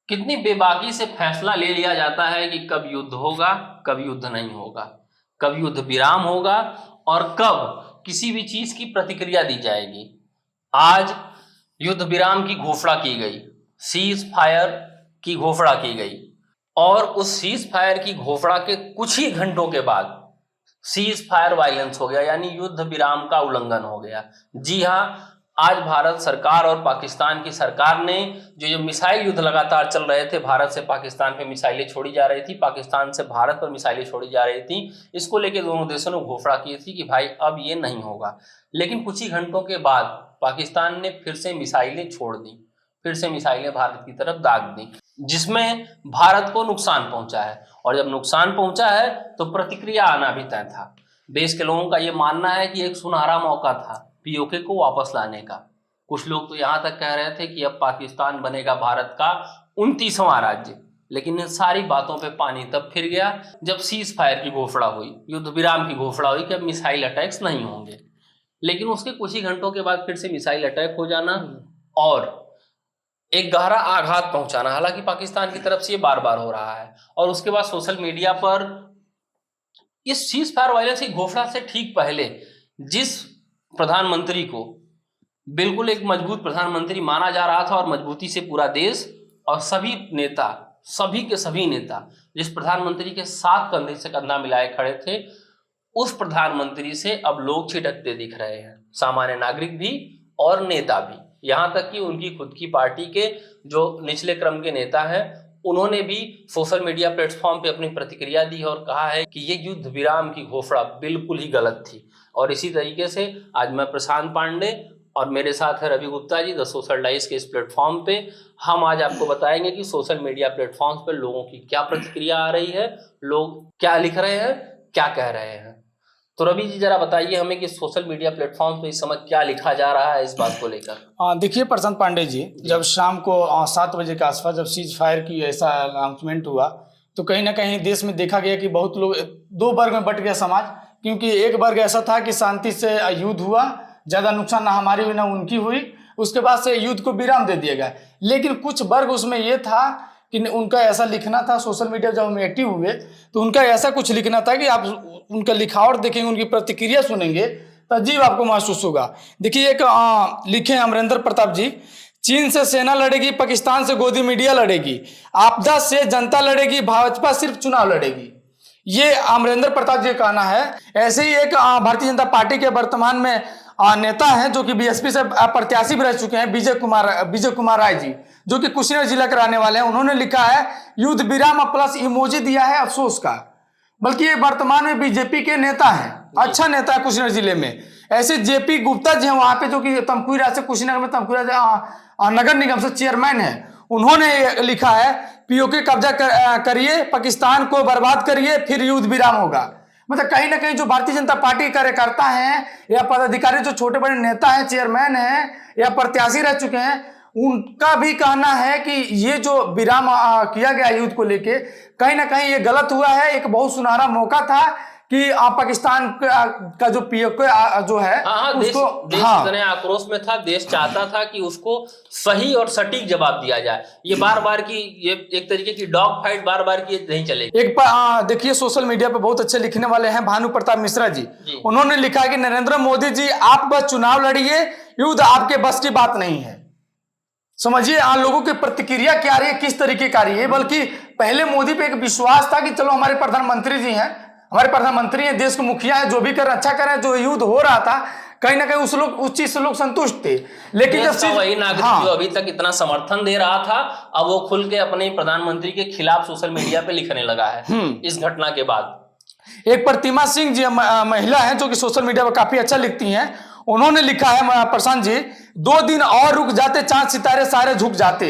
कितनी बेबाकी से फैसला ले लिया जाता है कि कब युद्ध होगा, कब युद्ध नहीं होगा, कब युद्ध विराम होगा और कब किसी भी चीज की प्रतिक्रिया दी जाएगी। आज युद्ध विराम की घोषणा की गई, सीज फायर की घोषणा की गई और उस सीज फायर की घोषणा के कुछ ही घंटों के बाद सीज फायर वायलेंस हो गया, यानी युद्ध विराम का उल्लंघन हो गया। जी हाँ, आज भारत सरकार और पाकिस्तान की सरकार ने जो मिसाइल युद्ध लगातार चल रहे थे, भारत से पाकिस्तान पे मिसाइलें छोड़ी जा रही थी, पाकिस्तान से भारत पर मिसाइलें छोड़ी जा रही थी, इसको लेकर दोनों देशों ने घोषणा की थी कि भाई अब ये नहीं होगा। लेकिन कुछ ही घंटों के बाद पाकिस्तान ने फिर से मिसाइलें छोड़ दी, फिर से मिसाइलें भारत की तरफ दाग दी, जिसमें भारत को नुकसान पहुंचा है। और जब नुकसान पहुंचा है तो प्रतिक्रिया आना भी तय था। देश के लोगों का ये मानना है कि एक सुनहरा मौका था पीओके को वापस लाने का। कुछ लोग तो यहाँ तक कह रहे थे कि अब पाकिस्तान बनेगा भारत का 29वां राज्य। लेकिन इन सारी बातों पे पानी तब फिर गया जब सीज फायर की घोषणा हुई, युद्ध विराम की घोषणा हुई कि अब मिसाइल अटैक्स नहीं होंगे। लेकिन उसके कुछ ही घंटों के बाद फिर से मिसाइल अटैक हो जाना और एक गहरा आघात पहुंचाना, हालांकि पाकिस्तान की तरफ से ये बार बार हो रहा है। और उसके बाद सोशल मीडिया पर इस सीज फायर वायलेंस की घोषणा से ठीक पहले जिस प्रधानमंत्री को बिल्कुल एक मजबूत प्रधानमंत्री माना जा रहा था और मजबूती से पूरा देश और सभी नेता, सभी के सभी नेता जिस प्रधानमंत्री के साथ कंधे से कंधा मिलाए खड़े थे, उस प्रधानमंत्री से अब लोग छिटकते दिख रहे हैं, सामान्य नागरिक भी और नेता भी। यहाँ तक कि उनकी खुद की पार्टी के जो निचले क्रम के नेता हैं, उन्होंने भी सोशल मीडिया प्लेटफॉर्म पे अपनी प्रतिक्रिया दी और कहा है कि ये युद्ध विराम की घोषणा बिल्कुल ही गलत थी। और इसी तरीके से आज मैं प्रशांत पांडे और मेरे साथ है Ravi Gupta ji the social dice के इस प्लेटफॉर्म पे हम आज आपको बताएंगे कि सोशल मीडिया प्लेटफॉर्म्स पे लोगों की क्या प्रतिक्रिया आ रही है, लोग क्या लिख रहे हैं, क्या कह रहे हैं। तो रवि जी जरा बताइए हमें कि सोशल मीडिया प्लेटफॉर्म पे इस समय क्या लिखा जा रहा है इस बात को लेकर। देखिए प्रशांत पांडे जी, जब शाम को 7 बजे के आसपास जब सीज फायर की ऐसा अनाउंसमेंट हुआ तो कहीं ना कहीं देश में देखा गया कि बहुत लोग दो वर्ग में बट गया समाज। क्योंकि एक वर्ग ऐसा था कि शांति से युद्ध हुआ, ज़्यादा नुकसान ना हमारी हुई ना उनकी हुई, उसके बाद से युद्ध को विराम दे दिया गया। लेकिन कुछ वर्ग उसमें ये था कि उनका ऐसा लिखना था, सोशल मीडिया जब हम एक्टिव हुए तो उनका ऐसा कुछ लिखना था कि आप उनका लिखावट देखेंगे, उनकी प्रतिक्रिया सुनेंगे तो अजीब आपको महसूस होगा। देखिए एक लिखे अमरेंद्र प्रताप जी, चीन से सेना लड़ेगी, पाकिस्तान से गोदी मीडिया लड़ेगी, आपदा से जनता लड़ेगी, भाजपा सिर्फ चुनाव लड़ेगी। ये अमरेंद्र प्रताप जी का कहना है। ऐसे ही एक भारतीय जनता पार्टी के वर्तमान में नेता हैं जो कि बीएसपी से प्रत्याशी भी रह चुके हैं, विजय कुमार राय जी, जो कि कुशीनगर जिला के रहने वाले हैं। उन्होंने लिखा है युद्ध विराम प्लस इमोजी दिया है अफसोस का। बल्कि ये वर्तमान में बीजेपी के नेता हैं, अच्छा नेता है कुशीनगर जिले में। ऐसे जेपी गुप्ता जी हैं वहां पे, जो कि तमकुहीराज से, कुशीनगर में तमकुहीराज नगर निगम से चेयरमैन है। उन्होंने लिखा है पीओके कब्जा करिए, पाकिस्तान को बर्बाद करिए, फिर युद्ध विराम होगा। मतलब कहीं ना कहीं जो भारतीय जनता पार्टी कार्यकर्ता हैं या पदाधिकारी, जो छोटे बड़े नेता हैं, चेयरमैन हैं या प्रत्याशी रह चुके हैं, उनका भी कहना है कि ये जो विराम किया गया युद्ध को लेके कहीं ना कहीं ये गलत हुआ है। एक बहुत सुनहरा मौका था कि पाकिस्तान का जो पीओके जो है उसको देश इतने आक्रोश में था, देश चाहता था कि उसको सही और सटीक जवाब दिया जाए। ये बार बार की ये एक तरीके की डॉग फाइट बार बार की नहीं चलेगी। एक देखिए सोशल मीडिया पे बहुत अच्छे लिखने वाले हैं भानु प्रताप मिश्रा जी, उन्होंने लिखा है कि नरेंद्र मोदी जी आप बस चुनाव लड़िए, युद्ध आपके बस की बात नहीं है। समझिए लोगों की प्रतिक्रिया क्या रही है, किस तरीके का रही है। बल्कि पहले मोदी पे एक विश्वास था कि चलो हमारे प्रधानमंत्री जी हैं, हमारे प्रधानमंत्री हैं, देश के मुखिया हैं, जो भी कर अच्छा करें। जो युद्ध हो रहा था कहीं ना कहीं उस चीज से लोग संतुष्ट थे। लेकिन जब वही नागरिक जो अभी तक इतना समर्थन दे रहा था, अब वो खुल के अपने प्रधानमंत्री के खिलाफ सोशल मीडिया पे लिखने लगा है इस घटना के बाद। एक प्रतिमा सिंह जी महिला है जो कि सोशल मीडिया पर काफी अच्छा लिखती हैं, उन्होंने लिखा है प्रशांत जी, 2 दिन और रुक जाते चांद सितारे सारे झुक जाते।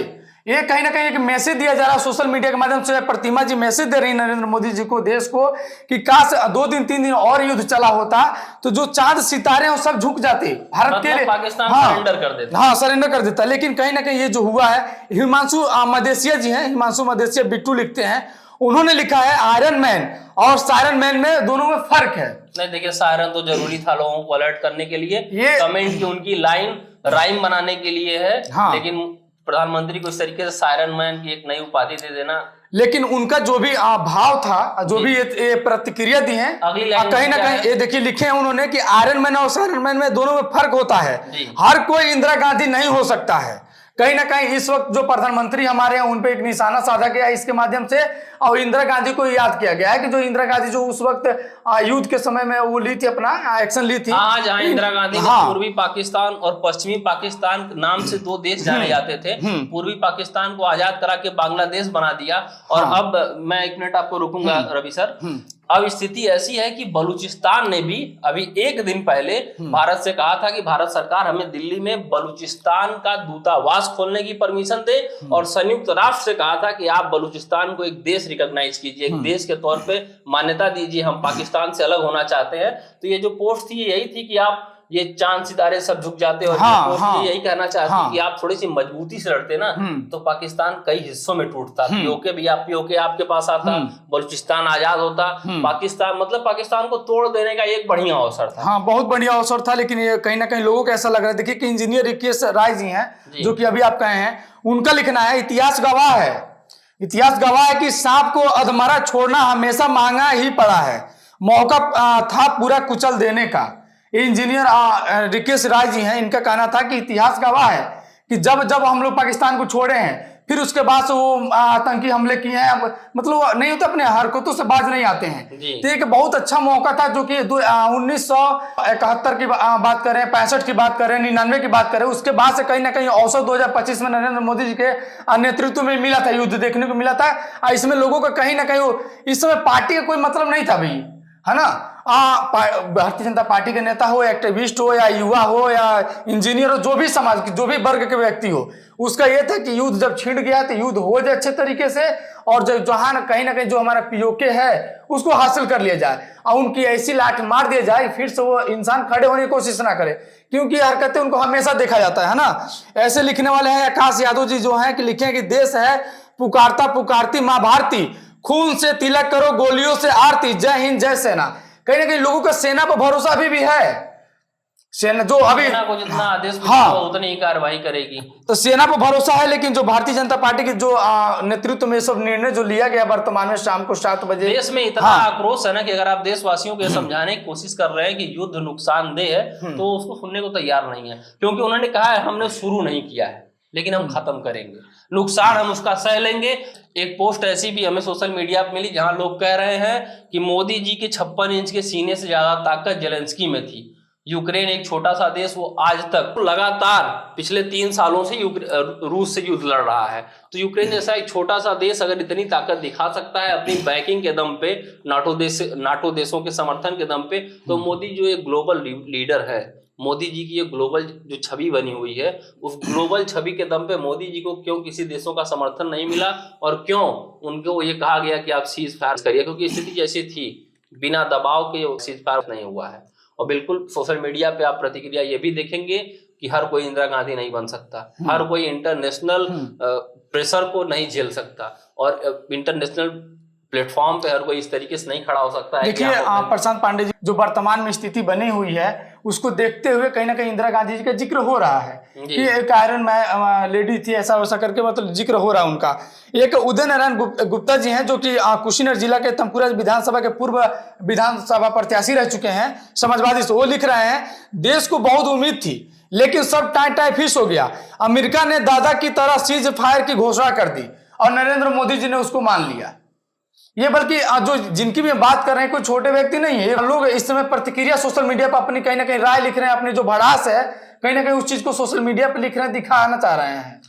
ये कहीं ना कहीं एक मैसेज दिया जा रहा है सोशल मीडिया के माध्यम से। प्रतिमा जी मैसेज दे रही है नरेंद्र मोदी जी को, देश को, कि काश 2 दिन 3 दिन और युद्ध चला होता तो जो चांद सितारे हैं सब झुक जाते भारत के लिए, पाकिस्तान सरेंडर कर देता। हाँ सरेंडर कर देता। लेकिन कहीं ना कहीं ये जो हुआ है, हिमांशु मदेशिया जी हैं, हिमांशु मदेशिया बिट्टू लिखते हैं, उन्होंने लिखा है आयरन मैन और सायरन मैन में दोनों में फर्क है। नहीं देखिए, सायरन तो जरूरी था लोगों को अलर्ट करने के लिए, ये कमेंट की उनकी लाइन राइम बनाने के लिए है। हाँ। लेकिन प्रधानमंत्री को इस तरीके से सायरन मैन की एक नई उपाधि दे देना। लेकिन उनका जो भी भाव था, जो भी ये प्रतिक्रिया दी है, अगली लाइन कहीं ना क्या कहीं है? ये देखिए लिखे हैं उन्होंने कि आयरन मैन और सायरन मैन में दोनों में फर्क होता है। जी। हर कोई इंदिरा गांधी नहीं हो सकता है। कहीं ना कहीं इस वक्त जो प्रधानमंत्री हमारे हैं उन पे एक निशाना साधा गया इसके माध्यम से, और इंदिरा गांधी को याद किया गया है कि जो इंदिरा गांधी जो उस वक्त युद्ध के समय में वो ली थी, अपना एक्शन ली थी। हाँ, जहाँ इंदिरा गांधी ने हाँ। पूर्वी पाकिस्तान और पश्चिमी पाकिस्तान नाम से दो देश जाने जाते थे, पूर्वी पाकिस्तान को आजाद करा के बांग्लादेश बना दिया। और हाँ। अब मैं 1 मिनट आपको रुकूंगा रवि सर। अब स्थिति ऐसी है कि बलूचिस्तान ने भी अभी 1 दिन पहले भारत से कहा था कि भारत सरकार हमें दिल्ली में बलूचिस्तान का दूतावास खोलने की परमिशन दे, और संयुक्त राष्ट्र से कहा था कि आप बलूचिस्तान को एक देश रिकॉग्नाइज कीजिए, एक देश के तौर पे मान्यता दीजिए, हम पाकिस्तान से अलग होना चाहते हैं। तो ये जो पोस्ट थी यही थी कि आप ये चांद सितारे सब झुक जाते, और हाँ, पोस्ट हाँ, यही कहना चाहती हाँ, कि आप थोड़ी सी मजबूती से लड़ते ना तो पाकिस्तान कई हिस्सों में टूटता। पीओके भी पीओके आपके पास आता, बलूचिस्तान आजाद होता, पाकिस्तान मतलब पाकिस्तान को तोड़ देने का एक बढ़िया अवसर था। हाँ, बहुत बढ़िया अवसर था। लेकिन ये कहीं ना कहीं लोगों को ऐसा लग रहा है, देखिए कि इंजीनियर रिकेश राय जी हैं, जो कि अभी आप कहे हैं, उनका लिखना है, इतिहास गवाह है, इतिहास गवाह है कि सांप को अधमरा छोड़ना हमेशा महंगा ही पड़ा है, मौका था पूरा कुचल देने का। इंजीनियर रिकेश राय जी हैं, इनका कहना था कि इतिहास गवाह है कि जब जब हम लोग पाकिस्तान को छोड़े हैं, फिर उसके बाद से वो आतंकी हमले किए हैं, मतलब नहीं होता, अपने हरकतों से बाज नहीं आते हैं। तो एक बहुत अच्छा मौका था जो कि 1971 की बात करें, 65 की बात करें, 99 की बात करें, उसके बाद से कहीं ना कहीं अवसर 2025 में नरेंद्र मोदी जी के नेतृत्व में मिला था, युद्ध देखने को मिला था। इसमें लोगों का कहीं ना कहीं इस समय पार्टी का कोई मतलब नहीं था भाई, है ना। भारतीय जनता पार्टी के नेता हो, एक्टिविस्ट हो, या युवा हो, या इंजीनियर हो, जो भी समाज की जो भी वर्ग के व्यक्ति हो, उसका यह था कि युद्ध जब छिड़ गया तो युद्ध हो जाए अच्छे तरीके से, और जब जहां कहीं ना कहीं जो हमारा पीओके है उसको हासिल कर लिया जाए, और उनकी ऐसी लाठ मार दिया जाए फिर से वो इंसान खड़े होने की कोशिश ना करे, क्योंकि हरकतें उनको हमेशा देखा जाता है ना। ऐसे लिखने वाले हैं आकाश यादव जी, जो हैं कि लिखे कि देश है पुकारता पुकारती माँ भारती, खून से तिलक करो गोलियों से आरती, जय हिंद जय सेना। कहीं ना कहीं लोगों का सेना पर भरोसा अभी भी है। सेना जो अभी सेना को जितना आदेश उतनी ही कार्रवाई करेगी, तो सेना पर भरोसा है। लेकिन जो भारतीय जनता पार्टी के जो नेतृत्व में सब निर्णय जो लिया गया वर्तमान में शाम को 7 बजे, देश में इतना आक्रोश है ना कि अगर आप देशवासियों को समझाने की कोशिश कर रहे हैं कि युद्ध नुकसानदेह है तो उसको सुनने को तैयार नहीं है, क्योंकि उन्होंने कहा है हमने शुरू नहीं किया है लेकिन हम खत्म करेंगे, नुकसान हम उसका सह लेंगे। एक पोस्ट ऐसी भी हमें सोशल मीडिया पर मिली जहां लोग कह रहे हैं कि मोदी जी के 56 इंच के सीने से ज्यादा ताकत जेलेंस्की में थी। यूक्रेन एक छोटा सा देश, वो आज तक लगातार पिछले 3 सालों से रूस से युद्ध लड़ रहा है। तो यूक्रेन जैसा एक छोटा सा देश अगर इतनी ताकत दिखा सकता है अपनी बैकिंग के दम पे, नाटो देशों के समर्थन के दम पे, तो मोदी जो एक ग्लोबल लीडर है, मोदी जी की ये ग्लोबल जो छवि बनी हुई है, उस ग्लोबल छवि के दम पे मोदी जी को क्यों किसी देशों का समर्थन नहीं मिला, और क्यों उनको ये कहा गया कि आप सीज फायर करिए, क्योंकि स्थिति जैसी थी बिना दबाव के सीज फायर नहीं हुआ है। और बिल्कुल सोशल मीडिया पे आप प्रतिक्रिया ये भी देखेंगे कि हर कोई इंदिरा गांधी नहीं बन सकता, हर कोई इंटरनेशनल प्रेशर को नहीं झेल सकता, और इंटरनेशनल प्लेटफॉर्म पे हर कोई इस तरीके से नहीं खड़ा हो सकता है। देखिए प्रशांत पांडे जी, जो वर्तमान में स्थिति बनी हुई है उसको देखते हुए कहीं ना कहीं इंदिरा गांधी जी का जिक्र हो रहा है कि एक आयरन मैन लेडी थी, ऐसा वैसा करके मतलब जिक्र हो रहा है उनका। एक उदय नारायण गुप्ता जी हैं, जो कि कुशीनगर जिला के तमकुरा विधानसभा के पूर्व विधानसभा प्रत्याशी रह चुके हैं समाजवादी से। वो लिख रहे हैं, देश को बहुत उम्मीद थी लेकिन सब टाई फिश हो गया। अमेरिका ने दादा की तरह सीज फायर की घोषणा कर दी और नरेंद्र मोदी जी ने उसको मान लिया। ये बल्कि जो जिनकी भी बात कर रहे हैं कोई छोटे व्यक्ति नहीं है, लोग इस समय प्रतिक्रिया सोशल मीडिया पर अपनी कहीं ना कहीं राय लिख रहे हैं, अपनी जो भड़ास है कहीं ना कहीं उस चीज को सोशल मीडिया पर लिख रहे हैं, दिखाना चाह रहे हैं।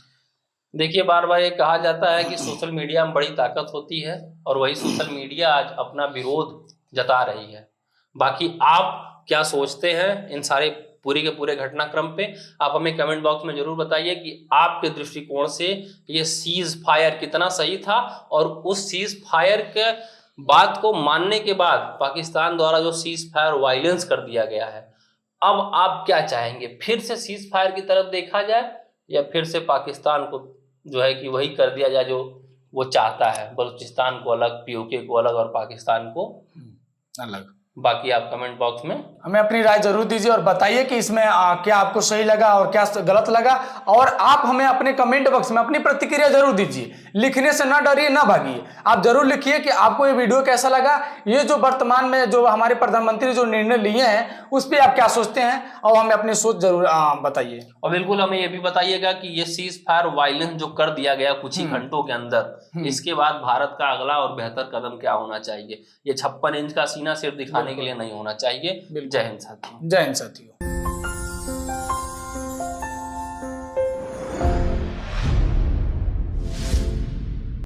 देखिए बार बार ये कहा जाता है कि सोशल मीडिया में बड़ी ताकत होती है, और वही सोशल मीडिया आज अपना विरोध जता रही है। बाकी आप क्या सोचते हैं इन सारे पूरे के पूरे घटनाक्रम पे, आप हमें कमेंट बॉक्स में जरूर बताइए कि आपके दृष्टिकोण से ये सीज फायर कितना सही था, और उस सीज फायर के बात को मानने के बाद पाकिस्तान द्वारा जो सीज फायर वायलेंस कर दिया गया है, अब आप क्या चाहेंगे, फिर से सीज फायर की तरफ देखा जाए या फिर से पाकिस्तान को जो है कि वही कर दिया जाए जो वो चाहता है, बलूचिस्तान को अलग, पीओके को अलग और पाकिस्तान को अलग। बाकी आप कमेंट बॉक्स में हमें अपनी राय जरूर दीजिए और बताइए कि इसमें क्या आपको सही लगा और क्या गलत लगा। और आप हमें अपने कमेंट बॉक्स में अपनी प्रतिक्रिया जरूर दीजिए, लिखने से ना डरिए ना भागिए, आप जरूर लिखिए कि आपको ये वीडियो कैसा लगा, ये जो वर्तमान में जो हमारे प्रधानमंत्री जो निर्णय लिए हैं उस पर आप क्या सोचते हैं, और हमें अपनी सोच जरूर बताइए। और बिल्कुल हमें ये भी बताइएगा कि ये सीज फायर वायलेंस जो कर दिया गया कुछ ही घंटों के अंदर, इसके बाद भारत का अगला और बेहतर कदम क्या होना चाहिए। ये 56 इंच का सीना सिर्फ दिखाने के लिए नहीं होना चाहिए। जय हिंद साथियों। जय हिंद साथियों।